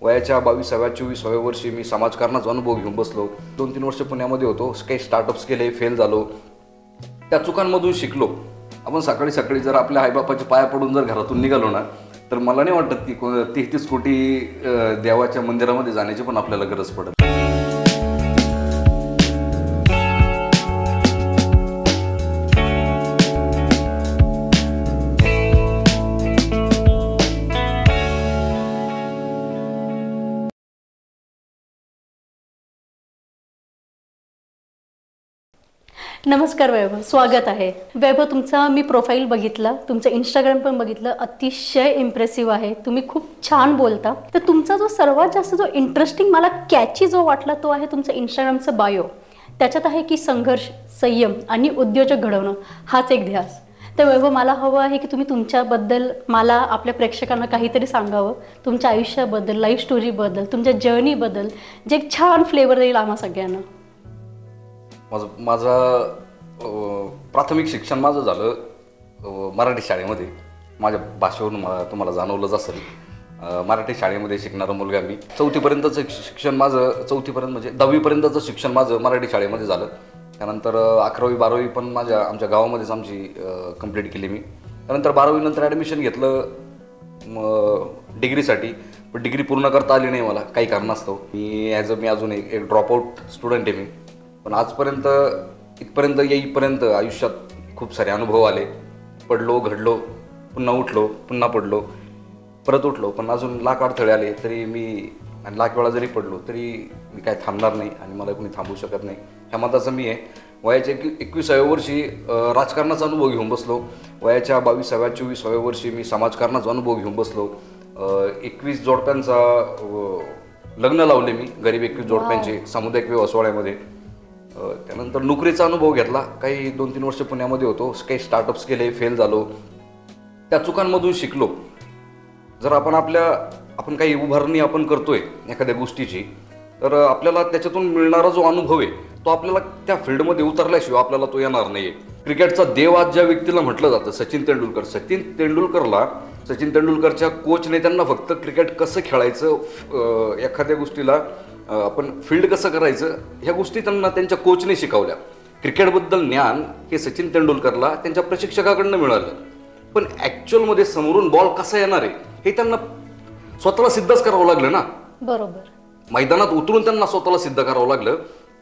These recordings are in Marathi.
वयाच्या 22व्या-24व्या वर्षी मी समाजकारणाचा अनुभव घेऊन बसलो. 2-3 वर्ष पुण्यामध्ये होतो. काही स्टार्टअप्स केले, फेल झालो. त्या चुकांमधून शिकलो. आपण सकाळी सकाळी जर आपल्या आईबापाच्या पाया पडून जर घरातून निघालो ना, तर मला नाही वाटत की 33 कोटी देवाच्या मंदिरामध्ये जाण्याची पण आपल्याला गरज पडत. नमस्कार वैभव, स्वागत आहे. वैभव, तुमचा मी प्रोफाईल बघितला, तुमचं इंस्टाग्राम पण बघितलं, अतिशय इम्प्रेसिव्ह आहे. तुम्ही खूप छान बोलता. तर तुमचा जो सर्वात जास्त जो इंटरेस्टिंग मला कॅची जो वाटला तो आहे तुमचं इंस्टाग्रामचं बायो. त्याच्यात आहे की संघर्ष, संयम आणि उद्योजक घडवणं हाच एक ध्यास. तर वैभव, मला हवं आहे की तुम्ही तुमच्याबद्दल मला आपल्या प्रेक्षकांना काहीतरी सांगावं, तुमच्या आयुष्याबद्दल, लाईफ स्टोरीबद्दल, तुमच्या जर्नीबद्दल, जे एक छान फ्लेवर देईल आम्हा सगळ्यांना. माझं प्राथमिक शिक्षण माझं झालं मराठी शाळेमध्ये. माझ्या भाषेवरून तुम्हाला जाणवलंच असेल. मराठी शाळेमध्ये शिकणारा मुलगा मी. 4थीपर्यंतचं शिक्षण माझं, 4थीपर्यंत म्हणजे 10वीपर्यंतचं शिक्षण माझं मराठी शाळेमध्ये झालं. त्यानंतर 11वी-12वी पण आमच्या गावामध्येच आमची कंप्लीट केली मी. त्यानंतर 12वीनंतर ॲडमिशन घेतलं डिग्रीसाठी. पण डिग्री पूर्ण करता आली नाही मला काही कारणास्तव. मी अजून एक ड्रॉपआउट स्टुडंट आहे मी. पण आजपर्यंत इथपर्यंत येईपर्यंत आयुष्यात खूप सारे अनुभव आले. पडलो, घडलो, पुन्हा उठलो, पुन्हा पडलो, परत उठलो. पण अजून लाख अडथळे आले तरी आणि लाख वेळा जरी पडलो तरी मी काय थांबणार नाही आणि मला कोणी थांबवू शकत नाही ह्या मताचं मी आहे. वयाच्या 21व्या वर्षी राजकारणाचा अनुभव घेऊन बसलो. वयाच्या 22व्या-24व्या वर्षी मी समाजकारणाचा अनुभव घेऊन बसलो. 21 जोडप्यांचा लग्न लावले मी, गरीब 21 जोडप्यांचे सामुदायिक विवाह सोहळ्यामध्ये. त्यानंतर नोकरीचा अनुभव घेतला. काही 2-3 वर्ष पुण्यामध्ये होतो. काही स्टार्टअप्स केले, फेल झालो. त्या चुकांमधून शिकलो. जर आपण काही उभारणी आपण करतोय एखाद्या गोष्टीची, तर आपल्याला त्याच्यातून मिळणारा जो अनुभव आहे तो आपल्याला त्या फील्डमध्ये उतरल्याशिवाय आपल्याला तो येणार नाही. क्रिकेटचा देव आज ज्या व्यक्तीला म्हटलं जातं, सचिन तेंडुलकर. सचिन तेंडुलकरच्या कोचने त्यांना फक्त क्रिकेट कसं खेळायचं, एखाद्या गोष्टीला आपण फील्ड कसं करायचं, ह्या गोष्टी त्यांच्या कोचने शिकवल्या. क्रिकेटबद्दल ज्ञान हे सचिन तेंडुलकरला त्यांच्या प्रशिक्षकाकडनं मिळालं. पण ॲक्च्युअलमध्ये समोरून बॉल कसा येणार आहे हे त्यांना स्वतःला सिद्धच करावं लागलं ना. बरोबर. मैदानात उतरून त्यांना स्वतःला सिद्ध करावं लागलं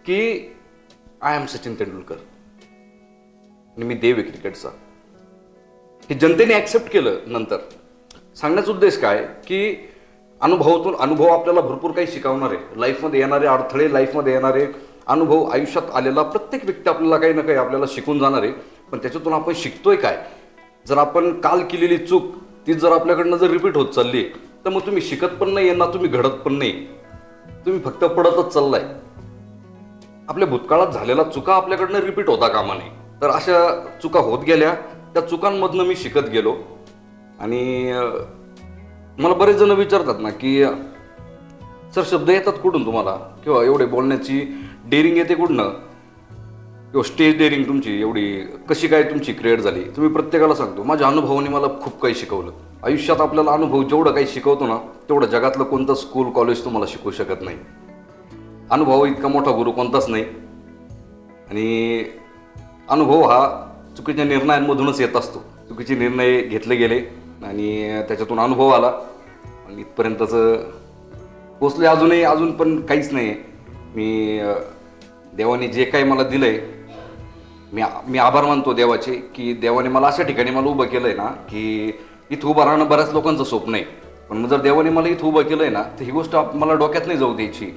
की आय एम सचिन तेंडुलकर आणि मी देव आहे क्रिकेटचा. हे जनतेने ॲक्सेप्ट केलं. नंतर सांगण्याचा उद्देश काय की अनुभव आपल्याला भरपूर काही शिकवणार आहे. लाईफमध्ये येणारे अडथळे, लाईफमध्ये येणारे अनुभव, आयुष्यात आलेला प्रत्येक व्यक्ती आपल्याला काही ना काही आपल्याला शिकून जाणार आहे. पण त्याच्यातून आपण शिकतोय काय? जर आपण काल केलेली चूक ती जर आपल्याकडनं जर रिपीट होत चालली तर मग तुम्ही शिकत पण नाही ना, तुम्ही घडत पण नाही, तुम्ही फक्त पडतच चाललाय. आपल्या भूतकाळात झालेल्या चुका आपल्याकडनं रिपीट होता कामा नये. तर अशा चुका होत गेल्या. त्या चुकांमधनं मी शिकत गेलो. आणि मला बरेच जण विचारतात ना की सर, शब्द येतात कुठून तुम्हाला, किंवा एवढे बोलण्याची डेअरिंग येते कुठनं, किंवा स्टेज डेअरिंग तुमची एवढी कशी काय तुमची क्रिएट झाली. तुम्ही प्रत्येकाला सांगतो माझ्या अनुभवाने मला खूप काही शिकवलं. आयुष्यात आपल्याला अनुभव जेवढं काही शिकवतो ना तेवढं जगातलं कोणतं स्कूल कॉलेज तुम्हाला शिकवू शकत नाही. अनुभव इतका मोठा गुरु कोणताच नाही. आणि अनुभव हा चुकीच्या निर्णयांमधूनच येत असतो. चुकीचे निर्णय घेतले गेले आणि त्याच्यातून अनुभव आला आणि इथपर्यंतचं पोचले. अजून पण काहीच नाही. मी देवाने जे काही मला दिलंय, मी आभार मानतो देवाचे की देवाने मला अशा ठिकाणी उभं केलंय ना की इथं उभं राहणं बऱ्याच लोकांचं स्वप्न आहे. पण जर देवाने मला इथं उभं केलंय ना तर ही गोष्ट मला डोक्यात नाही जाऊ द्यायची.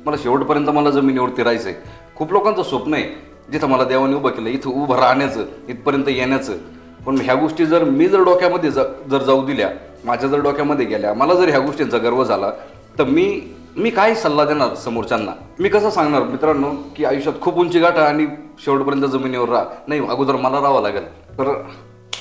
मला शेवटपर्यंत मला जमिनीवरती राहायचंय. खूप लोकांचं स्वप्न आहे जिथं मला देवाने उभं केलं इथं उभं राहण्याचं, इथपर्यंत येण्याचं. पण ह्या गोष्टी जर डोक्यामध्ये जर जाऊ दिल्या, माझ्या जर डोक्यामध्ये गेल्या, मला जर ह्या गोष्टींचा गर्व झाला तर मी काय सल्ला देणार समोरच्यांना? मी कसं सांगणार मित्रांनो की आयुष्यात खूप उंची गाठा आणि शेवटपर्यंत जमिनीवर राहा? नाही, अगोदर मला राहावं लागेल. तर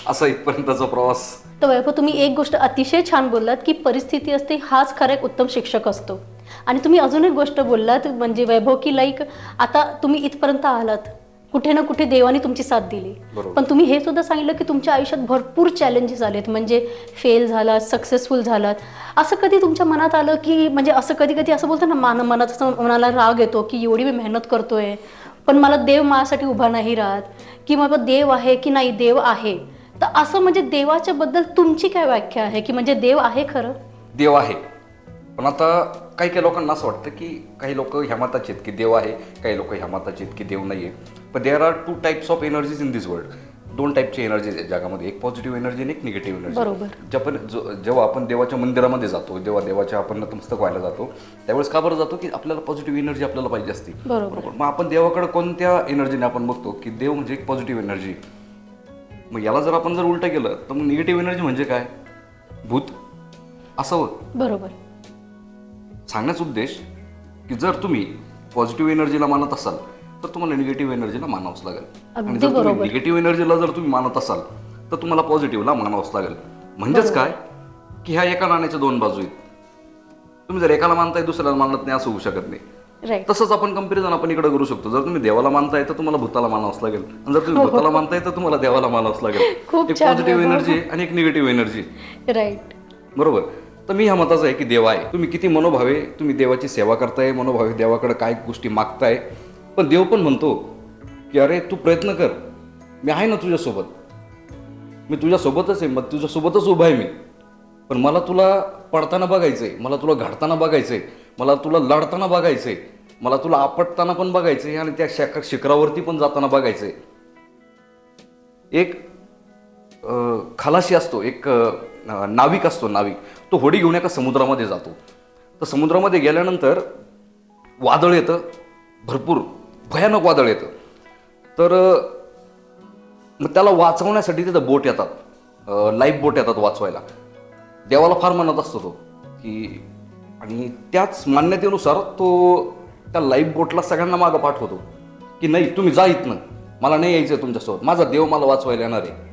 असा इथपर्यंतचा प्रवास. तर वैभव, तुम्ही एक गोष्ट अतिशय छान बोललात की परिस्थिती असते हाच खरा एक उत्तम शिक्षक असतो. आणि तुम्ही अजून एक गोष्ट बोललात म्हणजे वैभव की लाईक आता तुम्ही इथपर्यंत आलात, कुठे ना कुठे देवाने तुमची साथ दिली. पण तुम्ही हे सुद्धा सांगितलं की तुमच्या आयुष्यात भरपूर चॅलेंजेस आलेत, म्हणजे फेल झालात, सक्सेसफुल झालात. असं कधी तुमच्या मनात आलं की म्हणजे असं कधी कधी असं बोलतं ना, मनात असं मनाला राग येतो की एवढी मी मेहनत करतोय पण मला देव माझ्यासाठी उभा नाही राहत, की बाबा देव आहे की नाही देव आहे. तर असं म्हणजे देवाच्या बद्दल तुमची काय व्याख्या आहे की म्हणजे देव आहे खरं? देव आहे, पण आता काही काही लोकांना असं वाटतं की काही लोक ह्या मताचे आहेत की देव आहे, काही लोक ह्या मताचे आहेत की देव नाही आहे. पण there are 2 types of energies in this world. 2 टाईपची एनर्जीज आहेत जगामध्ये, एक पॉझिटिव्ह एनर्जी आणि एक निगेटिव्ह एनर्जी. बरोबर. जेव्हा आपण देवाच्या मंदिरामध्ये जातो, जेव्हा देवाच्या आपण नतमस्तक व्हायला जातो, त्यावेळेस का बरं जातो की आपल्याला पॉझिटिव्ह एनर्जी आपल्याला पाहिजे असते. बरोबर. मग आपण देवाकडे कोणत्या एनर्जीने आपण बघतो की देव म्हणजे एक पॉझिटिव्ह एनर्जी. मग याला जर आपण जर उलटं केलं तर मग निगेटिव्ह एनर्जी म्हणजे काय, भूत असावं. बरोबर. सांगण्याचा उद्देश की जर तुम्ही पॉझिटिव्ह एनर्जीला मानत असाल तर तुम्हाला निगेटिव्ह एनर्जीला मानावंच लागेल, आणि जर तुम्ही निगेटिव्ह एनर्जीला जर तुम्ही मानत असाल तर तुम्हाला पॉझिटिव्हला मानावंच लागेल. म्हणजेच काय की ह्या एका नाण्याच्या 2 बाजू आहेत. तुम्ही जर एकाला मानताय दुसऱ्याला मानत नाही असं होऊ शकत नाही. तसंच आपण कंपॅरिझन आपण इकडे करू शकतो. जर तुम्ही देवाला मानताय तर तुम्हाला भूताला मानावंच लागेल, आणि जर तुम्ही भूताला मानताय तर तुम्हाला देवाला मानावंच लागेल. एक पॉझिटिव्ह एनर्जी आणि एक निगेटिव्ह एनर्जी. राईट. बरोबर. तर मी ह्या मताचा आहे की देव आहे. तुम्ही किती मनोभावे तुम्ही देवाची सेवा करताय, मनोभावे देवाकडे काय गोष्टी मागताय, पण देव पण म्हणतो की अरे तू प्रयत्न कर, मी आहे ना तुझ्यासोबत, मी तुझ्यासोबतच आहे, मग तुझ्यासोबतच उभा आहे मी. पण मला तुला पडताना बघायचंय, मला तुला घडताना बघायचंय, मला तुला लढताना बघायचंय, मला तुला आपटताना पण बघायचंय, आणि त्या शिखरावरती पण जाताना बघायचंय. एक खलाशी असतो, एक नाविक असतो. नाविक तो होडी घेऊन एका समुद्रामध्ये जातो. तर समुद्रामध्ये गेल्यानंतर वादळ येतं, भरपूर भयानक वादळ येतं. तर मग त्याला वाचवण्यासाठी तिथं बोट येतात, लाईफ बोट येतात वाचवायला. देवाला फार म्हणत असतो तो की, आणि त्याच मान्यतेनुसार तो त्या लाईफ बोटला सगळ्यांना मागं पाठवतो की नाही तुम्ही जा इथनं, मला नाही यायचं तुमच्यासोबत, माझा देव मला वाचवायला येणार आहे.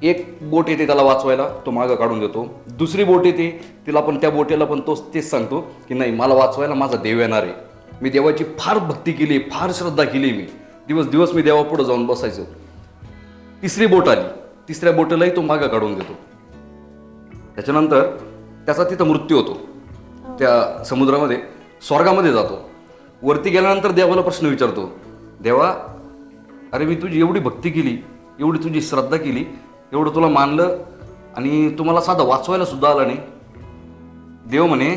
एक बोट येते त्याला वाचवायला, तो मागं काढून देतो. दुसरी बोट येते, तिला पण त्या बोटीला पण तेच सांगतो की नाही मला वाचवायला माझा देव येणार आहे. मी देवाची फार भक्ती केली, फार श्रद्धा केली, मी दिवस दिवस मी देवापुढे जाऊन बसायचो. तिसरी बोट आली, तिसऱ्या बोटीलाही तो मागं काढून देतो. त्याच्यानंतर त्याचा तिथं मृत्यू होतो, त्या समुद्रामध्ये स्वर्गामध्ये जातो. वरती गेल्यानंतर देवाला प्रश्न विचारतो, देवा अरे मी तुझी एवढी भक्ती केली, एवढी तुझी श्रद्धा केली, एवढं तुला मानलं, आणि तुम्हाला साधं वाचवायला सुद्धा आलं नाही. देव म्हणे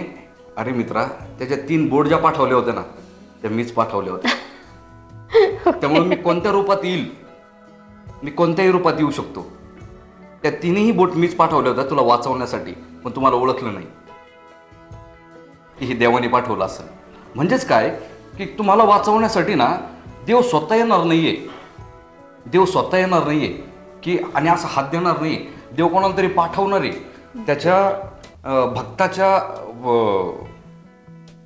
अरे मित्रा, त्याच्या 3 बोट ज्या पाठवल्या होत्या ना त्या मीच पाठवल्या होत्या. त्यामुळे मी कोणत्या रूपात येईल, मी कोणत्याही रूपात येऊ शकतो. त्या 3ही बोट मीच पाठवल्या होत्या तुला वाचवण्यासाठी, पण तुम्हाला ओळखलं नाही की हे देवाने पाठवलं असेल. म्हणजेच काय की तुम्हाला वाचवण्यासाठी ना देव स्वतः येणार नाहीये, देव स्वतः येणार नाहीये की, आणि असं हात देणार नाही. देव कोणाला तरी पाठवणार आहे, त्याच्या भक्ताच्या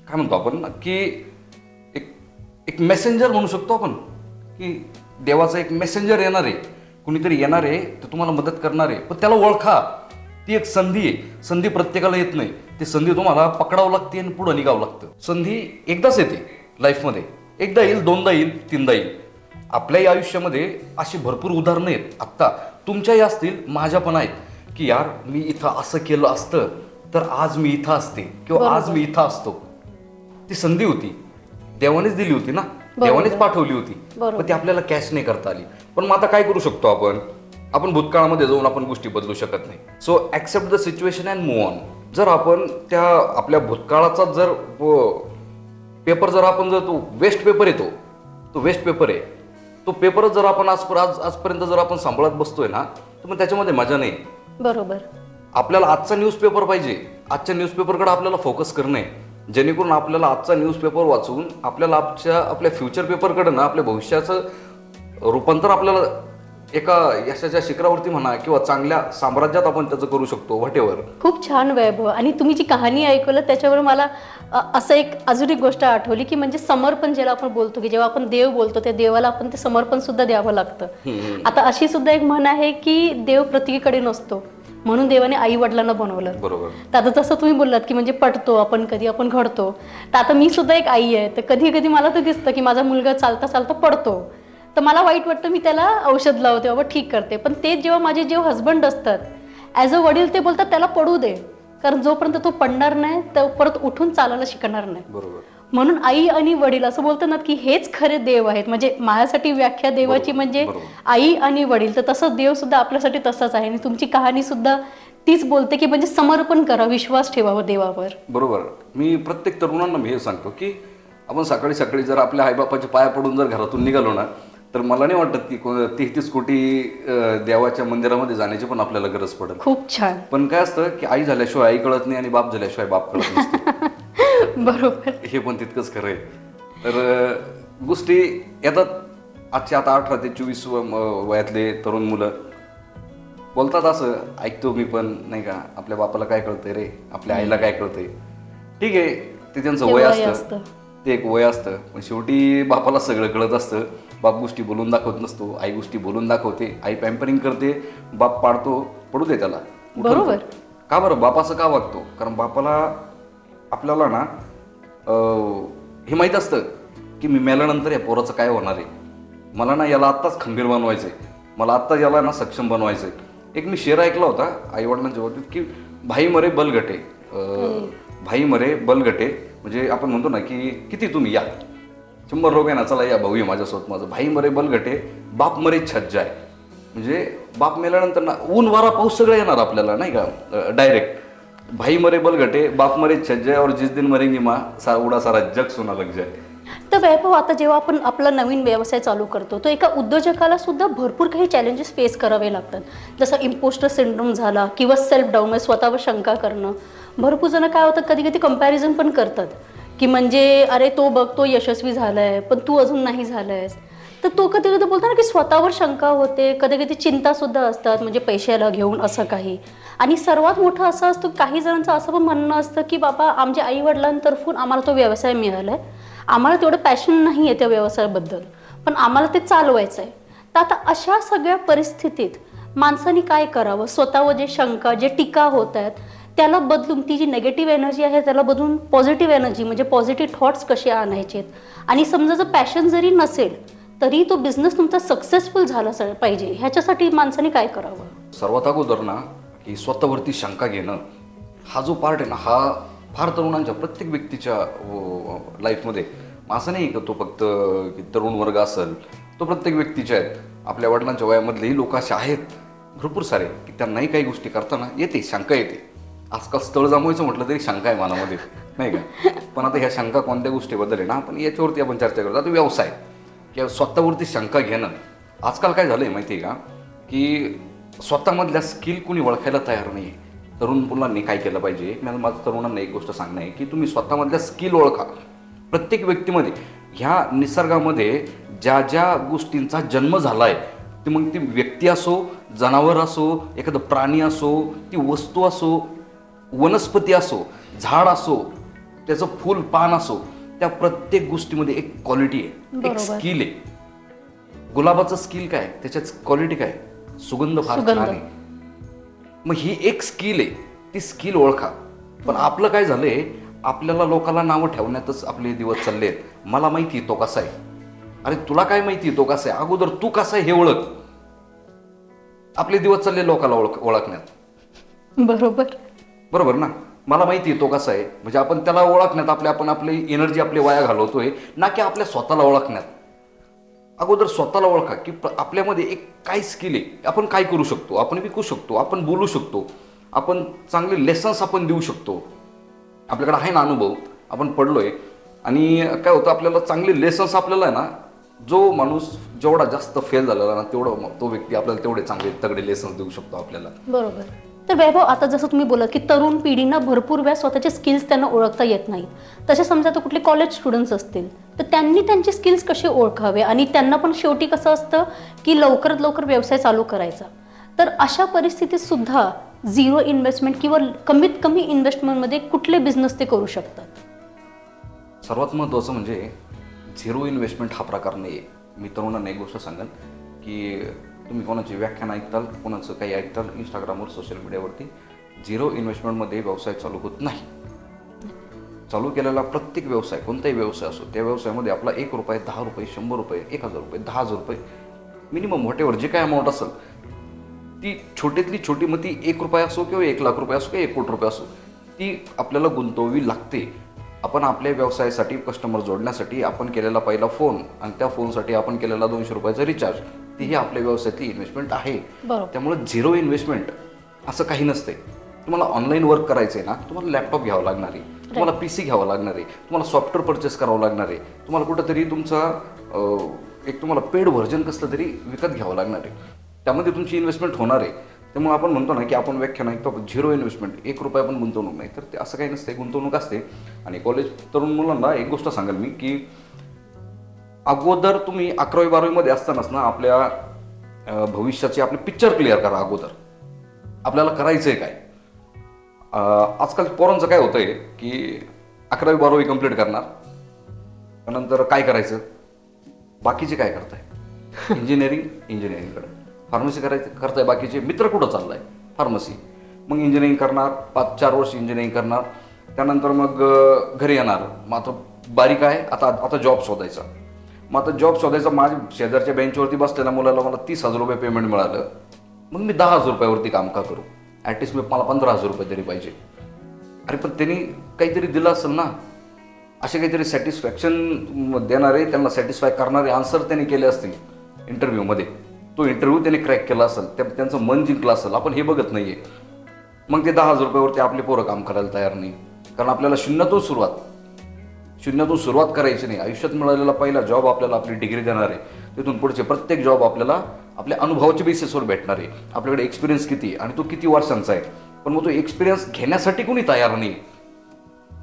काय म्हणतो आपण की एक मेसेंजर म्हणू शकतो आपण, की देवाचा एक मेसेंजर येणार आहे, कुणीतरी येणार आहे तर तुम्हाला मदत करणार आहे. पण त्याला ओळखा, ती एक संधी आहे. संधी प्रत्येकाला येत नाही, ती संधी तुम्हाला पकडावं लागते आणि पुढं निघावं लागतं. संधी एकदाच येते लाईफमध्ये, एकदा येईल, 2दा येईल, 3दा येईल. आपल्याही आयुष्यामध्ये अशी भरपूर उदाहरणं आहेत, आत्ता तुमच्याही असतील, माझ्या पण आहेत, की यार मी इथं असं केलं असतं तर आज मी इथं असते, किंवा आज मी इथं असतो. ती संधी होती, देवानेच दिली होती ना, देवानेच पाठवली होती, पण ती आपल्याला कॅच नाही करता आली. पण मग आता काय करू शकतो आपण भूतकाळामध्ये जाऊन आपण गोष्टी बदलू शकत नाही. So accept the situation and move on. जर आपण त्या आपल्या भूतकाळाचा जर पेपर जर आपण जर तो वेस्ट पेपर येतो, तो वेस्ट पेपर आहे, तो पेपरच जर आपण आजपर्यंत जर आपण सांभाळत बसतोय ना, तर मग त्याच्यामध्ये मजा नाही. बरोबर. आपल्याला आजचा न्यूजपेपर पाहिजे, आजच्या न्यूजपेपरकडे आपल्याला फोकस करणे, जेणेकरून आपल्याला आजचा न्यूजपेपर वाचून आपल्याला आपल्या फ्युचर पेपरकडे ना, आपल्या भविष्याचं रूपांतर आपल्याला एका यशाच्या शिखरावरती म्हणा किंवा चांगल्या साम्राज्यात आपण त्याचं करू शकतो, व्हॉटेवर. खूप छान वैभव. आणि तुम्ही जी कहाणी ऐकलं त्याच्यावर मला असं अजून एक गोष्ट आठवली, की म्हणजे समर्पण ज्याला आपण बोलतो, की जेव्हा आपण देव बोलतो त्या देवाला आपण ते समर्पण सुद्धा द्यावं लागतं. आता अशी सुद्धा एक म्हण आहे की देव प्रत्येकीकडे नसतो, म्हणून देवाने आई वडिलांना बनवलं. बरोबर. तर आता जसं तुम्ही बोललात की म्हणजे पडतो आपण, कधी आपण घडतो. तर आता मी सुद्धा एक आई आहे, तर कधी कधी मला तर दिसतं की माझा मुलगा चालता चालता पडतो, तर मला वाईट वाटतं, मी त्याला औषध लावते, बाबा ठीक करते. पण ते जेव्हा माझे हस्बंड असतात ॲज अ वडील, ते बोलतात त्याला पडू दे, कारण जोपर्यंत तो पडणार नाही तर परत उठून चालायला शिकणार नाही. बरोबर. म्हणून आई आणि वडील असं बोलतात ना की हेच खरे देव आहेत. म्हणजे माझ्यासाठी व्याख्या देवाची म्हणजे आई आणि वडील, तर तसंच देव सुद्धा आपल्यासाठी तसाच आहे. आणि तुमची कहाणी सुद्धा तीच बोलते की म्हणजे समर्पण करा, विश्वास ठेवावा देवावर. बरोबर. मी प्रत्येक तरुणांना मी हे सांगतो की आपण सकाळी सकाळी जर आपल्या आईबापाच्या पाया पडून जर घरातून निघालो ना, तर मला नाही वाटत की 33 कोटी देवाच्या मंदिरामध्ये जाण्याची पण आपल्याला गरज पडेल. खूप छान. पण काय असतं की आई झाल्याशिवाय आई कळत नाही आणि बाप झाल्याशिवाय बाप कळत नसतो. बरोबर. हे पण तितकंच खरं आहे. तर गोष्टी येतात. आजच्या आता 18 ते 24 वयातले तरुण मुलं बोलतात असं, ऐकतो मी पण, नाही का, आपल्या बापाला काय कळतंय रे, आपल्या आईला काय कळतंय. ठीक आहे, ते त्यांचं वय असतं, ते एक वय असतं. पण शेवटी बापाला सगळं कळत असतं. बाप गोष्टी बोलून दाखवत नसतो, आई गोष्टी बोलून दाखवते. आई पॅम्परिंग करते, बाप पाडतो, पडू दे त्याला. बरोबर. का बरं बाप असं का वागतो? कारण बापाला आपल्याला ना हे माहीत असतं की मी मेल्यानंतर या पोराचं काय होणार आहे. मला ना याला आत्ताच खंबीर बनवायचं आहे, मला आत्ता याला ना सक्षम बनवायचं आहे. एक मी शेर ऐकला होता आईवडिलांच्या बाबतीत की भाई मरे बलगटे, भाई मरे बलगटे. म्हणजे आपण म्हणतो ना की किती तुम्ही या, 100 लोक आहे ना, चला या भाऊ माझ्यासोबत. माझं भाई मरे बलगटे, बाप मरे छज्जा. म्हणजे बाप मेल्यानंतर ना ऊन वारा पाऊस सगळं येणार आपल्याला, नाही का, डायरेक्ट. भाई मरे बलगटे, बाप मरे छज्जा, और जिस दिन मरेंगी माँ उडा सारा जग सोना लग जाए. तर वैभव, आता जेव्हा आपण आपला नवीन व्यवसाय चालू करतो, तो एका उद्योजकाला सुद्धा भरपूर काही चॅलेंजेस फेस करावे लागतात. जसं इम्पोस्टर सिंड्रोम झाला किंवा सेल्फ डाऊन, स्वतःवर शंका करणं. भरपूर जण काय होतं, कधी कधी कंपॅरिझन पण करतात की म्हणजे अरे तो बघ, तो यशस्वी झालाय पण तू अजून नाही झालायस. तर तो कधी कधी बोलतो ना की स्वतःवर शंका होते, कधी कधी चिंता सुद्धा असतात, म्हणजे पैशाला घेऊन असं काही. आणि सर्वात मोठं असं असतं, काही जणांचं असं पण म्हणणं असतं की बाबा आमच्या आई वडिलांतर्फून आम्हाला तो व्यवसाय मिळालाय, आम्हाला तेवढं पॅशन नाही आहे त्या व्यवसायाबद्दल, पण आम्हाला ते चालवायचं आहे. तर आता अशा सगळ्या परिस्थितीत माणसाने काय करावं? स्वतःवर जे शंका, जे टीका होत आहेत त्याला बदलून, ती जी नेगेटिव्ह एनर्जी आहे त्याला बदलून पॉझिटिव्ह एनर्जी म्हणजे पॉझिटिव्ह थॉट्स कसे आणायचेत. आणि समजा जर पॅशन जरी नसेल तरी तो बिझनेस तुमचा सक्सेसफुल झाला पाहिजे, ह्याच्यासाठी माणसाने काय करावं? सर्वात अगोदर ना की स्वतःवरती शंका घेणं हा जो पार्ट आहे ना, हा फार तरुणांच्या, प्रत्येक व्यक्तीच्या लाईफमध्ये, असं नाही का तो फक्त की तरुण वर्ग असेल, तो प्रत्येक व्यक्तीच्या आहेत. आपल्या वडिलांच्या वयामधलेही लोक असे आहेत भरपूर सारे की त्यांनाही काही गोष्टी करताना येते, शंका येते. आजकाल स्थळ जमवायचं म्हटलं तरी शंका आहे मनामध्ये, नाही का. पण आता ह्या शंका कोणत्या गोष्टीबद्दल आहे ना, आपण याच्यावरती आपण चर्चा करतो. आता व्यवसाय किंवा स्वतःवरती शंका घेणं, आजकाल काय झालं आहे माहिती आहे का, की स्वतःमधल्या स्किल कुणी ओळखायला तयार नाही आहे. तरुण मुलांनी काय केलं पाहिजे, माझं तरुणांना एक गोष्ट सांगणं आहे की तुम्ही स्वतःमधल्या स्किल ओळखा. प्रत्येक व्यक्तीमध्ये, ह्या निसर्गामध्ये ज्या ज्या गोष्टींचा जन्म झाला आहे, ती मग ती व्यक्ती असो, जनावर असो, एखादं प्राणी असो, ती वस्तू असो, वनस्पती असो, झाड असो, त्याचं फूल पान असो, त्या प्रत्येक गोष्टीमध्ये एक क्वालिटी आहे, एक स्किल आहे. गुलाबाचं स्किल काय, त्याच्यात क्वालिटी काय, सुगंध फार छान आहे. मग ही एक स्किल आहे, ती स्किल ओळखा. पण आपलं काय झालंय, आपल्याला लोकांना नावं ठेवण्यातच आपले दिवस चालले आहेत. मला माहिती तो कसा आहे, अरे तुला काय माहिती तो कसा आहे, अगोदर तू कसा आहे हे ओळख. आपले दिवस चालले लोकांना ओळखण्यात. बरोबर बरोबर ना. मला माहिती आहे तो कसा आहे, म्हणजे आपण त्याला ओळखण्यात आपण आपली एनर्जी, आपली वाया घालवतोय, ना की आपल्या स्वतःला ओळखण्यात. अगोदर स्वतःला ओळखा की आपल्यामध्ये एक काय स्किल आहे, आपण काय करू शकतो, आपण विकू शकतो, आपण बोलू शकतो, आपण चांगले लेसन्स आपण देऊ शकतो. आपल्याकडे आहे ना अनुभव, आपण पडलोय. आणि काय होतं, आपल्याला चांगले लेसन्स, आपल्याला आहे ना, जो माणूस जेवढा जास्त फेल झालेला ना, तेवढा तो व्यक्ती आपल्याला तेवढे चांगले तगडे लेसन्स देऊ शकतो आपल्याला. बरोबर. तर वैभव, आता जसं तुम्ही बोलत की तरुण पिढींना भरपूर वेळा स्वतःचे स्किल्स त्यांना ओळखता येत नाहीत. तसे समजा आता कुठले कॉलेज स्टुडंट्स असतील तर त्यांनी त्यांचे स्किल्स कसे ओळखावे, आणि त्यांना पण शेवटी कसं असतं की लवकरात लवकर व्यवसाय चालू करायचा. तर अशा परिस्थितीत सुद्धा झिरो इन्व्हेस्टमेंट किंवा कमीत कमी इन्व्हेस्टमेंटमध्ये कुठले बिझनेस ते करू शकतात? सर्वात महत्त्वाचं म्हणजे झिरो इन्व्हेस्टमेंट हा प्रकार नाही आहे. मी तरुणांना एक गोष्ट सांगेन की तुम्ही कोणाची व्याख्यान ऐकताल, कोणाचं काही ऐकताल इंस्टाग्रामवर, सोशल मीडियावरती, झिरो इन्व्हेस्टमेंटमध्ये व्यवसाय चालू होत नाही. चालू केलेला प्रत्येक व्यवसाय, कोणताही व्यवसाय असो, त्या व्यवसायामध्ये आपला 1 रुपये, 10 रुपये, 100 रुपये, 1000 रुपये, 10,000 रुपये मिनिमम व्हॉटेवर जे काय अमाऊंट असेल, ती छोटीतली छोटी, मग ती 1 रुपया असो किंवा 1 लाख रुपये असो किंवा 1 कोटी रुपये असो, ती आपल्याला गुंतवावी लागते. आपण आपल्या व्यवसायासाठी कस्टमर जोडण्यासाठी आपण केलेला पहिला फोन आणि त्या फोनसाठी आपण केलेला 200 रुपयाचा रिचार्ज, तीही आपल्या व्यवसायातली इन्व्हेस्टमेंट आहे. त्यामुळे झिरो इन्व्हेस्टमेंट असं काही नसते. तुम्हाला ऑनलाईन वर्क करायचं आहे ना, तुम्हाला लॅपटॉप घ्यावा लागणार आहे, तुम्हाला PC घ्यावा लागणार आहे, तुम्हाला सॉफ्टवेअर परचेस करावं लागणार आहे, तुम्हाला कुठंतरी तुमचा एक तुम्हाला पेड व्हर्जन कसलं तरी विकत घ्यावं लागणार आहे. त्यामध्ये तुमची इन्व्हेस्टमेंट होणार आहे. त्यामुळे आपण म्हणतो ना की आपण व्याख्यान ऐकतो झिरो इन्व्हेस्टमेंट, 1 रुपया पण गुंतवणूक नाही, तर ते असं काही नसते, गुंतवणूक असते. आणि कॉलेज तरुण मुलांना एक गोष्ट सांगाल मी की अगोदर तुम्ही 11वी 12वीमध्ये असतानाच ना आपल्या भविष्याचे आपले पिक्चर क्लिअर करा. अगोदर आपल्याला करायचंय काय. आजकाल पोरांचं काय होतंय की 11वी 12वी कंप्लीट करणार, त्यानंतर काय करायचं, बाकीचे काय करताय, इंजिनिअरिंगकडे, फार्मसी करताय, बाकीचे मित्र कुठं चाललाय, फार्मसी, मग इंजिनिअरिंग करणार, 5-4 वर्ष इंजिनिअरिंग करणार, त्यानंतर मग घरी येणार. मग आता बारीक आहे, आता जॉब शोधायचा. मग आता जॉब शोधायचा, माझ्या शेजारच्या बेंचवरती बसलेल्या मुलाला मला 30,000 रुपये पेमेंट मिळालं, मग मी 10,000 रुपयावरती काम का करू, ॲटलिस्ट मला 15,000 रुपये तरी पाहिजे. अरे पण त्यांनी काहीतरी दिलं असेल ना, असे काहीतरी सॅटिस्फॅक्शन देणारे, त्यांना सॅटिस्फाय करणारे आन्सर त्यांनी केले असतील इंटरव्ह्यूमध्ये, तो इंटरव्ह्यू त्यांनी क्रॅक केला असेल, त्यांचं मन जिंकलं असेल. आपण हे बघत नाहीये. मग ते 10,000 रुपयावरती आपले पोरं काम करायला तयार नाही, कारण आपल्याला शून्यातून सुरुवात करायची नाही. आयुष्यात मिळालेला पहिला जॉब आपल्याला आपली डिग्री देणार आहे, तिथून पुढचे प्रत्येक जॉब आपल्याला आपल्या अनुभवाच्या बेसिसवर भेटणार आहे. आपल्याकडे एक्सपिरियन्स किती आणि तो किती वर्षांचा आहे, पण मग तो एक्सपिरियन्स घेण्यासाठी कोणी तयार नाही.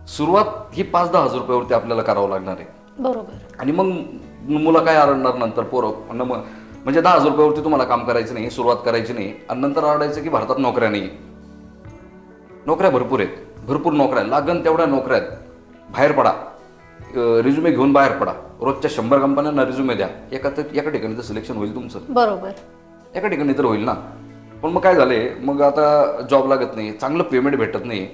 सुरुवात ही 5-10 हजार रुपयावरती आपल्याला करावं लागणार आहे. बरोबर. आणि मग मुलं काय आरडणार नंतर, पोरं म्हणजे 10,000 रुपयावरती तुम्हाला काम करायचं नाही, सुरुवात करायची नाही, आणि नंतर आरडायचं की भारतात नोकऱ्या नाही. नोकऱ्या भरपूर आहेत, भरपूर नोकऱ्या, लागन तेवढ्या नोकऱ्या आहेत. बाहेर पडा, रिझ्युमे घेऊन बाहेर पडा. रोजच्या 100 कंपन्यांना रिझ्युमे द्या, एका ठिकाणी तर सिलेक्शन होईल तुमचं. बरोबर. एका ठिकाणी तर होईल ना. पण मग काय झालंय, मग आता जॉब लागत नाही, चांगलं पेमेंट भेटत नाही,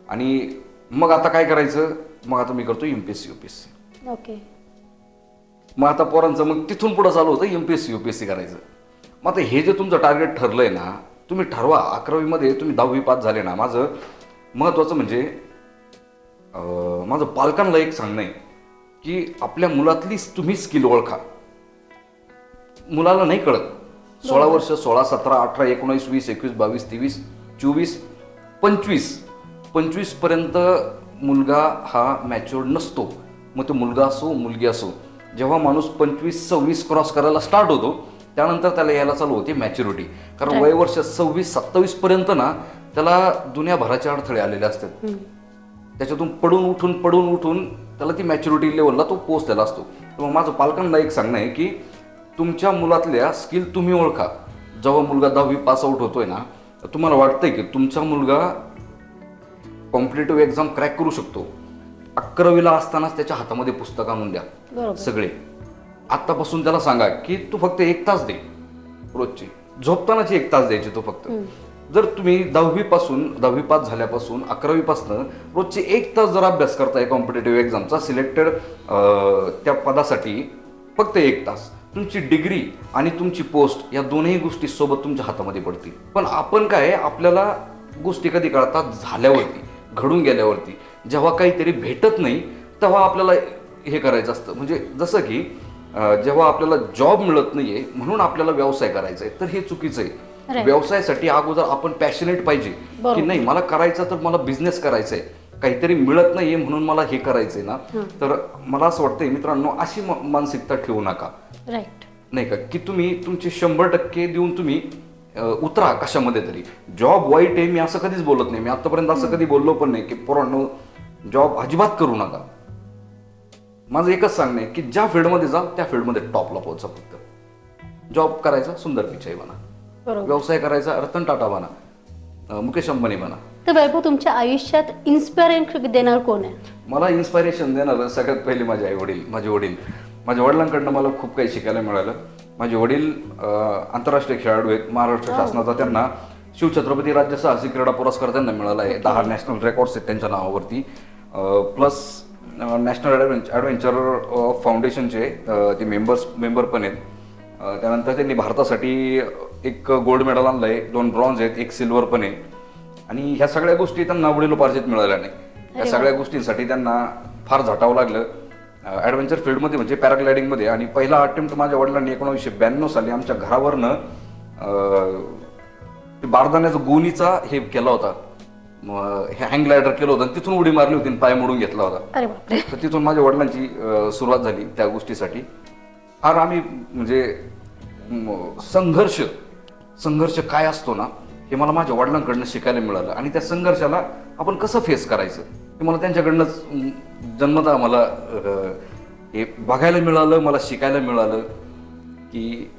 आणि मग आता काय करायचं, मग आता मी करतो MPSC UPSC. ओके. मग आता पोरांचं मग तिथून पुढं चालू होतं MPSC UPSC करायचं. मग आता हे जे तुमचं टार्गेट ठरलंय ना, तुम्ही ठरवा. 11वी मध्ये तुम्ही 10वी पास झाले ना. माझं महत्वाचं म्हणजे माझं पालकांना एक सांगणं आहे की आपल्या मुलातली तुम्ही स्किल ओळखा. मुलाला नाही कळत, 16 वर्ष, 16, 17, 18, 19, 20, 21, 22, 23, 24, 25 पर्यंत मुलगा हा मॅच्युअर्ड नसतो. मग तो मुलगा असो मुलगी असो, जेव्हा माणूस 25-26 क्रॉस करायला स्टार्ट होतो, त्यानंतर त्याला यायला चालू होते मॅच्युरिटी. कारण वय वर्ष 26-27 पर्यंत ना त्याला दुनियाभराचे अडथळे आलेले असतात. त्याच्यातून पडून उठून त्याला ती मॅच्युरिटी लेवलला तो पोहोचलेला असतो. तर माझं पालकांना एक सांगणं आहे की तुमच्या मुलातल्या स्किल तुम्ही ओळखा. जेव्हा मुलगा 10वी पास आउट होतोय ना, तुम्हाला वाटतंय की तुमचा मुलगा कॉम्पिटेटिव्ह एक्झाम क्रॅक करू शकतो, 11वीला असतानाच त्याच्या हातामध्ये पुस्तक आणून द्या सगळे. आत्तापासून त्याला सांगा की तू फक्त 1 तास दे रोजची, झोपतानाची 1 तास द्यायची तो फक्त. जर तुम्ही 10वी पास झाल्यापासून 11वी पासून रोजचे 1 तास जर अभ्यास करताय कॉम्पिटेटिव्ह एक्झामचा सिलेक्टेड त्या पदासाठी, फक्त 1 तास, तुमची डिग्री आणि तुमची पोस्ट या दोन्ही गोष्टी सोबत तुमच्या हातामध्ये पडतील. पण आपण काय, आपल्याला गोष्टी कधी कळतात झाल्यावरती, घडून गेल्यावरती. जेव्हा काहीतरी भेटत नाही तेव्हा आपल्याला हे करायचं असतं. म्हणजे जसं की जेव्हा आपल्याला जॉब मिळत नाहीये म्हणून आपल्याला व्यवसाय करायचा आहे, तर हे चुकीचं आहे. व्यवसायासाठी अगोदर आपण पॅशनेट पाहिजे की नाही, मला करायचं तर मला बिझनेस करायचा आहे, काहीतरी मिळत नाहीये म्हणून मला हे करायचंय ना. तर मला असं वाटतंय मित्रांनो, अशी मानसिकता ठेवू नका. नाही का, की तुम्ही तुमचे 100% देऊन तुम्ही उतरा कशामध्ये तरी. जॉब वाईट आहे मी असं कधीच बोलत नाही, मी आतापर्यंत असं कधी बोललो पण नाही की पोरांनो जॉब अजिबात करू नका. माझं एकच सांगणं आहे की ज्या फील्डमध्ये जा त्या फील्डमध्ये टॉपला पोहोचा. फक्त जॉब करायचा सुंदर पिचाई बना, व्यवसाय करायचा रतन टाटा बना, मुकेश अंबानी बना. तर वैभव, तुमच्या आयुष्यात इन्स्पिरेशन देणार कोण आहे? मला इन्स्पिरेशन देणार सगळ्यात पहिले माझे आई-वडील. माझ्या वडिलांकडनं मला खूप काही शिकायला मिळालं. माझे वडील आंतरराष्ट्रीय खेळाडू आहेत. महाराष्ट्र शासनाचा त्यांना शिवछत्रपती राज्य साहसी क्रीडा पुरस्कार त्यांना मिळाला आहे. 10 नॅशनल रेकॉर्ड्स आहेत त्यांच्या नावावरती. प्लस नॅशनल ॲडव्हेंचर फाउंडेशनचे ते मेंबर पण आहेत. त्यानंतर त्यांनी भारतासाठी एक गोल्ड मेडल आणलं आहे, 2 ब्रॉन्झ आहेत, 1 सिल्वर पण आहे. आणि ह्या सगळ्या गोष्टी त्यांना वडिलोपार्जित मिळाल्या नाही. या सगळ्या गोष्टींसाठी त्यांना फार झटावं लागलं ॲडव्हेंचर फील्डमध्ये, म्हणजे पॅराग्लायडिंगमध्ये. आणि पहिला अटेम्प्ट माझ्या वडिलांनी 1992 साली आमच्या घरावरनं बारदाण्याचा गोणीचा हे केला होता, हे हँग ग्लायडर केलं होतं आणि तिथून उडी मारली होती आणि पाय मोडून घेतला होता. तर तिथून माझ्या वडिलांची सुरुवात झाली त्या गोष्टीसाठी. फार आम्ही म्हणजे संघर्ष काय असतो ना हे मला माझ्या वडिलांकडनं शिकायला मिळालं. आणि त्या संघर्षाला आपण कसं फेस करायचं हे मला त्यांच्याकडनंच जन्मतः मला हे बघायला मिळालं, मला शिकायला मिळालं की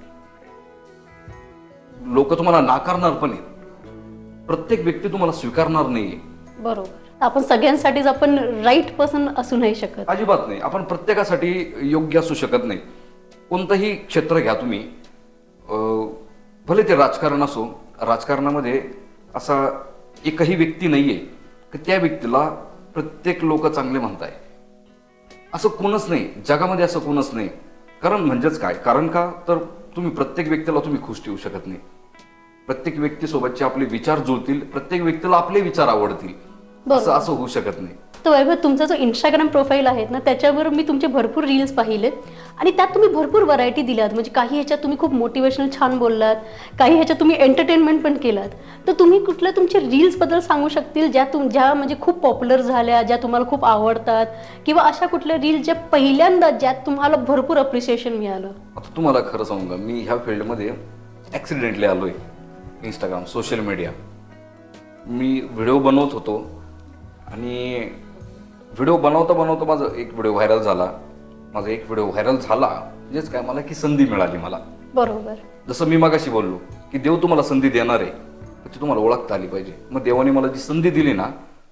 लोक तुम्हाला नाकारणार पण आहेत, प्रत्येक व्यक्ती तुम्हाला स्वीकारणार नाहीये. बरोबर. आपण सगळ्यांसाठीच आपण राईट पर्सन असू नाही शकत, अजिबात नाही. आपण प्रत्येकासाठी योग्य असू शकत नाही. कोणतंही क्षेत्र घ्या तुम्ही, भले ते राजकारण असो, राजकारणामध्ये असा एकही व्यक्ती नाहीये की त्या व्यक्तीला प्रत्येक लोक चांगले म्हणताय, असं कोणच नाही जगामध्ये, असं कोणच नाही. कारण म्हणजेच काय, कारण का तर तुम्ही प्रत्येक व्यक्तीला तुम्ही खुश ठेवू शकत नाही. प्रत्येक व्यक्तीसोबतचे आपले विचार जुळतील, प्रत्येक व्यक्तीला आपले विचार आवडतील, असं होऊ शकत नाही. तर वैभव, तुमचा जो इंस्टाग्राम प्रोफाईल आहे ना त्याच्यावर मी तुमचे भरपूर रील्स पाहिलेत आणि त्यात तुम्ही भरपूर व्हरायटी दिल्यात. म्हणजे काही ह्याच्यात तुम्ही खूप मोटिवेशनल छान बोललात, काही ह्याच्यात तुम्ही एंटरटेनमेंट पण केलात. तर तुम्ही कुठल्या तुमच्या रील्सबद्दल सांगू शकतील ज्या म्हणजे खूप पॉप्युलर झाल्या, ज्या तुम्हाला खूप आवडतात, किंवा अशा कुठल्या रील्स ज्या पहिल्यांदा ज्यात तुम्हाला भरपूर अप्रिसिएशन मिळालं? आता तुम्हाला खरं सांगू का, मी ह्या फील्डमध्ये ॲक्सिडेंटली आलोय. इंस्टाग्राम, सोशल मीडिया, मी व्हिडिओ बनवत होतो आणि व्हिडिओ बनवता माझा एक व्हिडिओ व्हायरल झाला. म्हणजेच काय, मला की संधी मिळाली मला. बरोबर. जसं मी मगाशी बोललो की देव तुम्हाला संधी देणार आहे, तर ती तुम्हाला ओळखता आली पाहिजे. मग देवाने मला जी संधी दिली ना,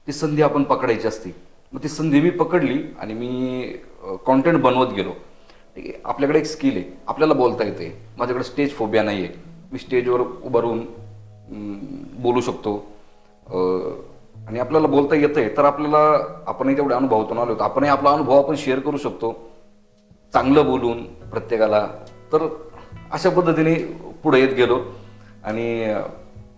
ती संधी आपण पकडायची असते. मग ती संधी मी पकडली आणि मी कॉन्टेंट बनवत गेलो. आपल्याकडे एक स्किल आहे, आपल्याला बोलता येते. माझ्याकडे स्टेज फोबिया नाही आहे, मी स्टेजवर उभं राहून बोलू शकतो आणि आपल्याला बोलता येतंय. तर आपल्याला, आपणही तेवढे अनुभवातून आलो, आपणही आपला अनुभव आपण शेअर करू शकतो चांगलं बोलून प्रत्येकाला. तर अशा पद्धतीने पुढे येत गेलो. आणि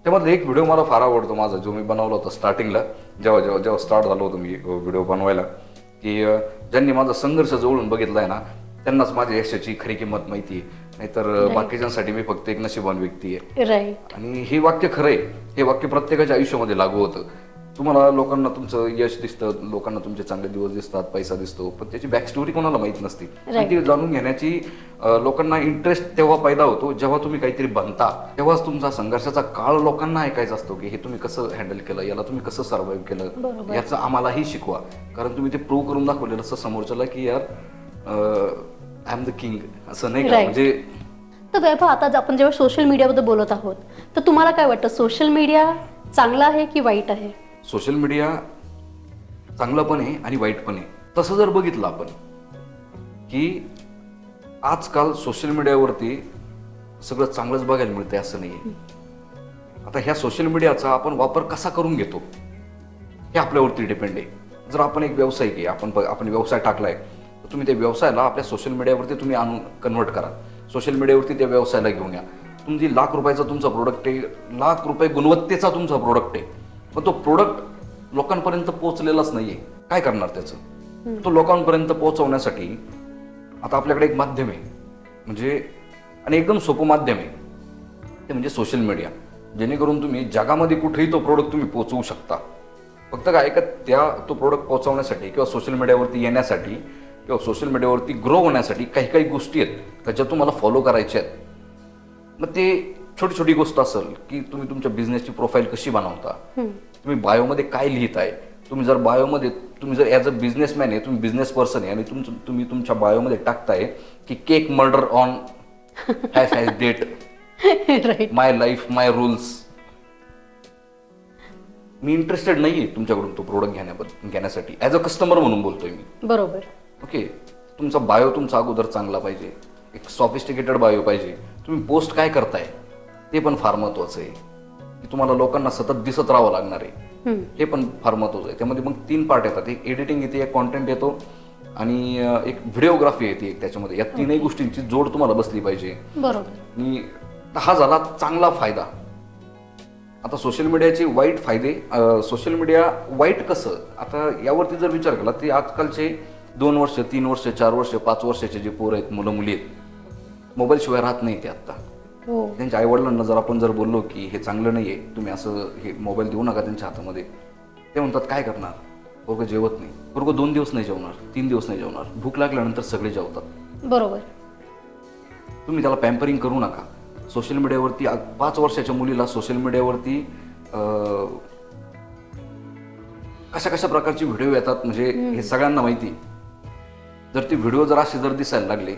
त्यामधला एक व्हिडिओ मला फार आवडतो माझा, जो मी बनवला होता स्टार्टिंगला, जेव्हा स्टार्ट झालो होतो मी व्हिडिओ बनवायला, की ज्यांनी माझा संघर्ष जवळून बघितला आहे ना त्यांनाच माझ्या यशाची खरी किंमत माहिती आहे. नाहीतर बाकीच्यांसाठी मी फक्त एक नशीबवान व्यक्ती आहे. राईट. आणि हे वाक्य खरं आहे. हे वाक्य प्रत्येकाच्या आयुष्यामध्ये लागू होतं. तुम्हाला लोकांना तुमचं यश दिसतं, लोकांना तुमचे चांगले दिवस दिसतात, पैसा दिसतो, पण त्याची बॅक स्टोरी कोणाला माहित नसते. ती जाणून घेण्याची लोकांना इंटरेस्ट तेव्हा पैदा होतो जेव्हा तुम्ही काहीतरी बनता. तेव्हाच तुमचा संघर्षाचा काळ लोकांना ऐकायचा असतो की हे तुम्ही कसं हँडल केलं, याला तुम्ही कसं सर्व्हाइव्ह केलं, याचं आम्हालाही शिकवा. कारण तुम्ही ते प्रूव्ह करून दाखवलेलं असं समोरच्याला की यार आय एम द किंग, असं नाही का. म्हणजे तर वैभव, आता आपण जेव्हा सोशल मीडियाबद्दल बोलत आहोत तर तुम्हाला काय वाटतं, सोशल मीडिया चांगला आहे की वाईट आहे? सोशल मीडिया चांगलं पण आहे आणि वाईट पण आहे. तसं जर बघितलं आपण की आजकाल सोशल मीडियावरती सगळं चांगलंच बघायला मिळतंय असं नाही. आता ह्या सोशल मीडियाचा आपण वापर कसा करून घेतो हे आपल्यावरती डिपेंड आहे. जर आपण एक व्यावसायिक आहे, आपण व्यवसाय टाकलाय, तर तुम्ही त्या व्यवसायाला आपल्या सोशल मीडियावरती तुम्ही आणून कन्वर्ट करा. सोशल मीडियावरती त्या व्यवसायाला घेऊन या. तुमची लाख रुपयाचा तुमचा प्रोडक्ट आहे, लाख रुपये गुणवत्तेचा तुमचा प्रोडक्ट आहे, पण तो प्रोडक्ट लोकांपर्यंत पोहोचलेलाच नाहीये. काय करणार त्याचं? तो लोकांपर्यंत पोहोचवण्यासाठी आता आपल्याकडे एक माध्यम आहे, म्हणजे आणि एकदम सोपं माध्यम आहे, ते म्हणजे सोशल मीडिया. जेणेकरून तुम्ही जगामध्ये कुठेही तो प्रोडक्ट तुम्ही पोहोचवू शकता. फक्त काय का तो प्रोडक्ट पोहोचवण्यासाठी किंवा सोशल मीडियावरती येण्यासाठी किंवा सोशल मीडियावरती ग्रो होण्यासाठी काही गोष्टी आहेत त्याच्या तुम्हाला फॉलो करायच्या आहेत. मग ते छोटी गोष्ट असेल की तुम्ही तुमच्या बिझनेसची प्रोफाईल कशी बनवता, तुम्ही बायोमध्ये काय लिहिताय. तुम्ही जर ॲज अ बिझनेसमॅन आहे, तुम्ही बिझनेस पर्सन आहे आणि तुम्ही तुमच्या बायोमध्ये टाकताय की cake murder on hash date, my life my rules. मी इंटरेस्टेड नाहीये तुमच्याकडून तो प्रोडक्ट घेण्यासाठी. ॲज अ कस्टमर म्हणून बोलतोय मी. बरोबर. ओके, तुमचा बायो तुमचा अगोदर चांगला पाहिजे, एक सॉफिस्टिकेटेड बायो पाहिजे. तुम्ही पोस्ट काय करताय ते पण फार महत्वाचं आहे. की तुम्हाला लोकांना सतत दिसत राहावं लागणार आहे. हे पण फार महत्वाचं आहे. त्यामध्ये मग 3 पार्ट येतात. एक एडिटिंग येते, एक कॉन्टेंट येतो आणि एक व्हिडिओग्राफी येते एक त्याच्यामध्ये. या 3ही गोष्टींची जोड तुम्हाला बसली पाहिजे. बरोबर. आणि हा झाला चांगला फायदा. आता सोशल मीडियाचे वाईट फायदे. सोशल मीडिया वाईट कसं, आता यावरती जर विचार केला ते आजकालचे 2 वर्ष 3 वर्ष 4 वर्ष 5 वर्षाचे जे पोरं आहेत, मुलं मुली आहेत, मोबाईल शिवाय राहत नाही ते आता. त्यांच्या आईवडिलांना जर आपण जर बोललो की हे चांगलं नाही आहे, तुम्ही असं हे मोबाईल देऊ नका त्यांच्या हातामध्ये, ते म्हणतात काय करणार, पोरगं जेवत नाही, पोरगं 2 दिवस नाही जेवणार, 3 दिवस नाही जेवणार, भूक लागल्यानंतर सगळे जेवतात. बरोबर. तुम्ही त्याला पॅम्परिंग करू नका. सोशल मीडियावरती 5 वर्षाच्या मुलीला सोशल मीडियावरती कशा कशा प्रकारचे व्हिडिओ येतात म्हणजे हे सगळ्यांना माहिती. जर ती व्हिडिओ जर असे जर दिसायला लागले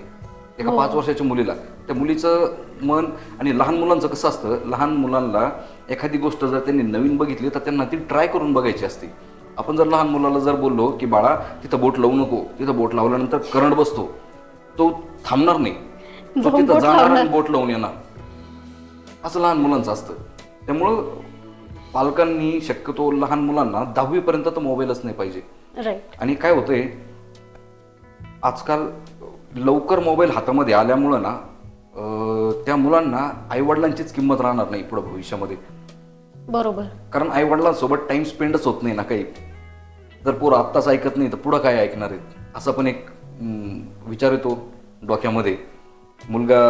एका 5 वर्षाच्या मुलीला, त्या मुलीचं मन, आणि लहान मुलांचं कसं असतं, लहान मुलांना एखादी गोष्ट जर त्यांनी नवीन बघितली तर त्यांना ती ट्राय करून बघायची असते. आपण जर लहान मुलाला जर बोललो की बाळा तिथं बोट लावू नको, तिथं बोट लावल्यानंतर करंट बसतो, तो थांबणार नाही, तो तिथं जाणार आणि बोट लावून येणार. असं लहान मुलांचं असतं. त्यामुळं पालकांनी शक्यतो लहान मुलांना 10वी पर्यंत तर मोबाईलच नाही पाहिजे. राईट. आणि काय होतंय आजकाल लवकर मोबाईल हातामध्ये आल्यामुळं ना त्या मुलांना आईवडिलांचीच किंमत राहणार नाही पुढे भविष्यामध्ये. बरोबर. कारण आईवडिलांसोबत टाइम स्पेंडच होत नाही ना काही. जर पोरं आत्ताच ऐकत नाही तर पुढं काय ऐकणार आहेत, असं पण एक विचार येतो डोक्यामध्ये. मुलगा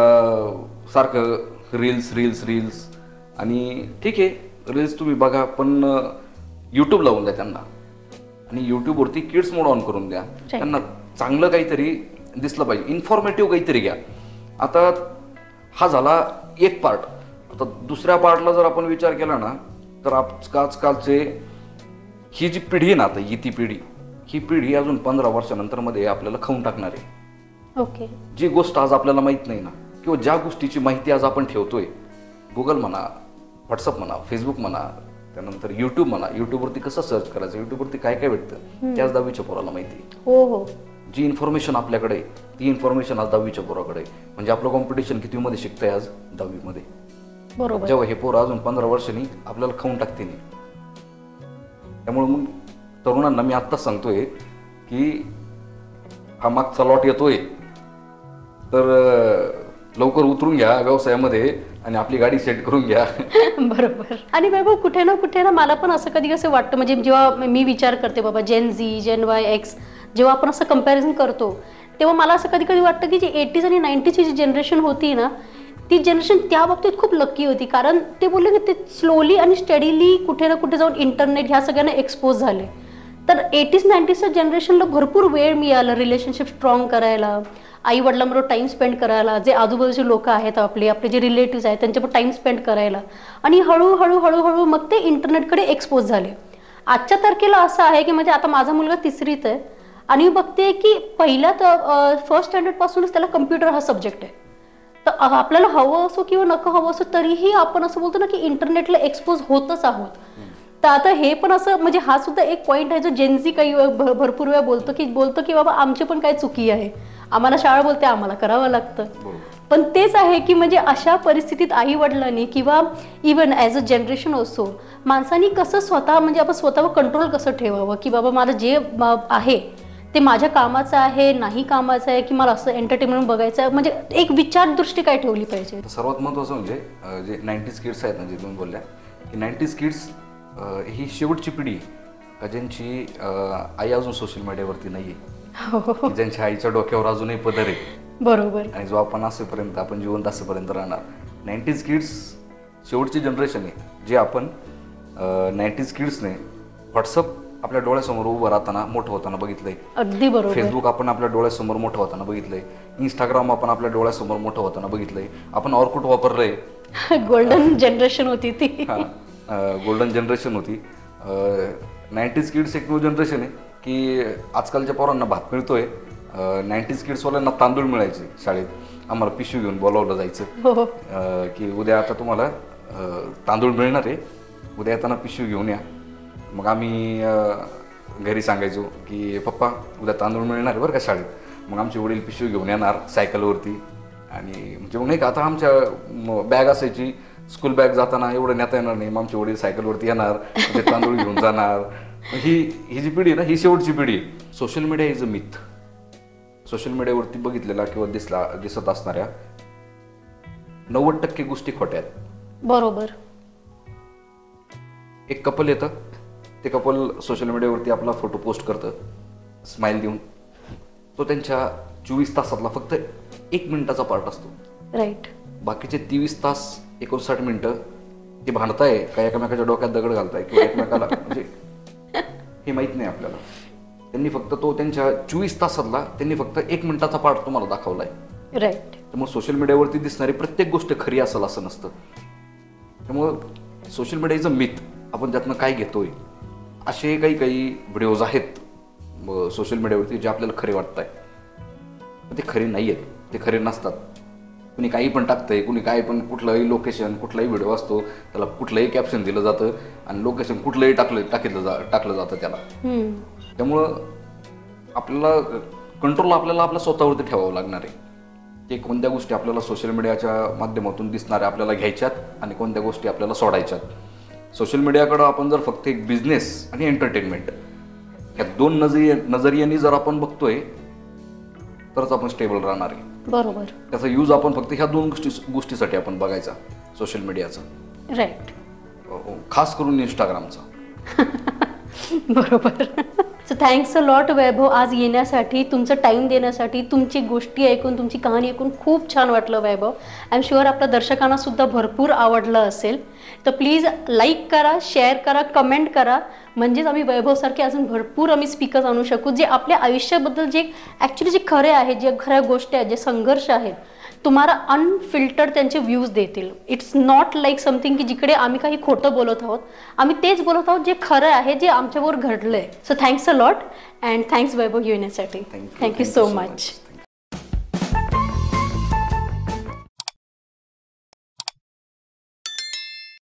सारखं रील्स रील्स रील्स, आणि ठीक आहे रील्स तुम्ही बघा, पण यूट्यूब लावून द्या त्यांना, आणि यूट्यूबवरती किड्स मोड ऑन करून द्या. त्यांना चांगलं काहीतरी दिसलं पाहिजे, इन्फॉर्मेटिव्ह काहीतरी घ्या. आता हा झाला एक पार्ट. आता दुसऱ्या पार्टला जर आपण विचार केला ना तर आजकालचे ही जी पिढी आहे ना, आता ती पिढी, ही पिढी अजून 15 वर्षानंतर मध्ये आपल्याला खाऊन टाकणार आहे. ओके. जी गोष्ट आज आपल्याला माहित नाही ना, किंवा ज्या गोष्टीची माहिती आज आपण ठेवतोय, गुगल म्हणा, व्हॉट्सअप म्हणा, फेसबुक म्हणा, त्यानंतर युट्यूब म्हणा, युट्यूबवरती कसं सर्च करायचं, युट्यूबवरती काय काय भेटतं, त्याच 10वीच्या पोराला माहिती. हो हो. जी इन्फॉर्मेशन आपल्याकडे आहे ती इन्फॉर्मेशन आज 10वीच्या पोराकडे आहे. म्हणजे आपलं कॉम्पिटिशन कितीमध्ये शिकतंय आज 10वीमध्ये. बरोबर. जेव्हा हे पोरं अजून 15 वर्षांनी आपल्याला खाऊन टाकते नाही. त्यामुळे मग तरुणांना मी आत्ताच सांगतोय की हा मागचा लॉट येतोय तर लवकर उतरून घ्या व्यवसायामध्ये आणि आपली गाडी सेट करून घ्या. बरोबर. आणि बाबा कुठे ना मला पण असं कधी कसं वाटतं, म्हणजे जेव्हा मी विचार करते बाबा जेन झी, जेन वाय, एक्स, जेव्हा आपण असं कंपॅरिझन करतो तेव्हा मला असं कधी कधी वाटतं की जी 80s आणि 90sची जी जनरेशन होती ना, ती जनरेशन त्या बाबतीत खूप लकी होती. कारण ते बोलले की ते स्लोली आणि स्टडीली कुठे ना कुठे जाऊन इंटरनेट ह्या सगळ्यांना एक्सपोज झाले. तर 80s 90sच्या जनरेशनला भरपूर वेळ मिळाला रिलेशनशिप स्ट्रॉंग करायला, आई वडिलांबरोबर टाइम स्पेंड करायला, जे आजूबाजूचे लोक आहेत आपले जे रिलेटिव्ह आहेत त्यांच्याबरोबर टाइम स्पेंड करायला, आणि हळूहळू मग ते इंटरनेटकडे एक्सपोज झाले. आजच्या तारखेला असं आहे की म्हणजे आता माझा मुलगा 3रीत आहे आणि बघते की फर्स्ट स्टँडर्ड पासूनच त्याला कम्प्युटर हा सब्जेक्ट आहे. तर आपल्याला हवं असो किंवा नको हवं असो तरीही आपण असं बोलतो ना की इंटरनेटला एक्सपोज होतच आहोत. तर आता हे पण असं म्हणजे हा सुद्धा एक पॉईंट आहे जो जेनझी काही भरपूर वेळा बोलतो की बाबा आमची पण काय चुकी आहे, आम्हाला शाळा बोलते आम्हाला करावं लागतं. पण तेच आहे की म्हणजे अशा परिस्थितीत आई वडिलांनी किंवा इव्हन ॲज अ जनरेशन असो माणसांनी कसं स्वतः म्हणजे आपण स्वतःवर कंट्रोल कसं ठेवावं की बाबा मला जे आहे ते माझ्या कामाचं आहे, नाही कामाचं आहे, की मला असं एंटरटेनमेंट बघायचं आहे, म्हणजे एक विचारदृष्टी काय ठेवली पाहिजे. सर्वात महत्त्वाचं म्हणजे जे 90s किड्स आहेत ना, जे तुम्ही बोलल्या की 90s किड्स ही शेवटची पिढी का ज्यांची आई अजून सोशल मीडियावरती नाही आहे, ज्यांच्या आईच्या डोक्यावर अजूनही पदर आहे. बरोबर. आणि जो आपण असेपर्यंत आपण जिवंत असेपर्यंत राहणार. 90s किड्स शेवटची जनरेशन आहे जे आपण 90s किड्सने व्हॉट्सअप आपल्या डोळ्यासमोर उभं राहताना मोठं होताना बघितलंय. अगदी बरोबर. फेसबुक आपण आपल्या डोळ्यासमोर मोठं होताना बघितलंय. इंस्टाग्राम आपण आपल्या डोळ्यासमोर मोठं होताना बघितलंय. आपण ऑर्कुट वापरलंय. गोल्डन जनरेशन होती ती. गोल्डन जनरेशन होती. 90s किड्स एक न्यू जनरेशन आहे की आजकालच्या पोरांना भात मिळतोय. 90s किड्सवाल्यांना तांदूळ मिळायचे शाळेत. आम्हाला पिशवी घेऊन बोलावलं जायचं की उद्या आता तुम्हाला तांदूळ मिळणार आहे, उद्या येताना पिशवी घेऊन या. मग आम्ही घरी सांगायचो की पप्पा उद्या तांदूळ मिळणार आहे बरं का शाळेत. मग आमचे वडील पिशवी घेऊन येणार सायकलवरती, आणि म्हणजे मग नाही का आता आमच्या बॅग असायची स्कूल बॅग जाताना एवढं नेता येणार नाही, मग आमचे वडील सायकलवरती येणार, ते तांदूळ घेऊन जाणार. ही जी पिढी आहे ना, ही शेवटची पिढी. Social media is a myth. Social मीडियावरती बघितलेला किंवा दिसत असणाऱ्या 90% गोष्टी खोट्या आहेत. बरोबर. एक कपल येतं, ते कपल सोशल मीडियावरती आपला फोटो पोस्ट करतं स्माइल देऊन. तो त्यांच्या 24 तासातला फक्त 1 मिनिटाचा पार्ट असतो. राईट. बाकीचे 23 तास 59 मिनिटं ते भांडताय का एकमेकाच्या डोक्यात दगड घालताय किंवा एकमेकाला म्हणजे हे माहीत नाही आपल्याला. त्यांनी फक्त तो त्यांच्या 24 तासातला त्यांनी फक्त 1 मिनिटाचा पार्ट तुम्हाला दाखवलाय. राईट. त्यामुळे सोशल मीडियावरती दिसणारी प्रत्येक गोष्ट खरी असेल असं नसतं. त्यामुळं social media is a myth. आपण त्यातनं काय घेतोय असे काही व्हिडिओज आहेत सोशल मीडियावरती जे आपल्याला खरे वाटत आहे, ते खरे नाही आहेत, ते खरे नसतात. कुणी काही पण टाकतंय, कुणी काही पण, कुठलंही लोकेशन, कुठलाही व्हिडिओ असतो त्याला कुठलंही कॅप्शन दिलं जातं आणि लोकेशन कुठलंही टाकलं जातं त्याला. त्यामुळं आपल्याला कंट्रोल आपल्याला स्वतःवरती ठेवावं लागणार आहे की कोणत्या गोष्टी आपल्याला सोशल मीडियाच्या माध्यमातून दिसणाऱ्या आपल्याला घ्यायच्यात आणि कोणत्या गोष्टी आपल्याला सोडायच्यात. सोशल मीडियाकडं आपण जर फक्त एक बिझनेस आणि एंटरटेनमेंट या 2 नजरियांनी जर आपण बघतोय तरच आपण स्टेबल राहणार आहे. बरोबर. त्याचा यूज आपण फक्त ह्या 2 गोष्टीसाठी आपण बघायचा सोशल मीडियाचा. राईट. खास करून इंस्टाग्रामचा. बरोबर. सो थँक्स अ लॉट वैभव, आज येण्यासाठी, तुमचं टाईम देण्यासाठी. तुमची गोष्टी ऐकून, तुमची कहाणी ऐकून खूप छान वाटलं वैभव. आय एम शुअर आपल्या दर्शकांना सुद्धा भरपूर आवडलं असेल. तर प्लीज लाईक करा, शेअर करा, कमेंट करा, म्हणजेच आम्ही वैभवसारखे अजून भरपूर आम्ही स्पीकर्स आणू शकू जे आपल्या आयुष्याबद्दल जे ॲक्च्युली जे खरे आहेत, जे खऱ्या गोष्टी आहेत, जे संघर्ष आहेत, तुम्हाला अनफिल्टर्ड त्यांचे व्ह्यूज देतील. इट्स नॉट लाईक समथिंग की जिकडे आम्ही काही खोटं बोलत आहोत. आम्ही तेच बोलत आहोत जे खरं आहे, जे आमच्याबरोबर घडलं आहे. So thanks a lot and thanks Vaibhav येण्यासाठी. Thank you so much.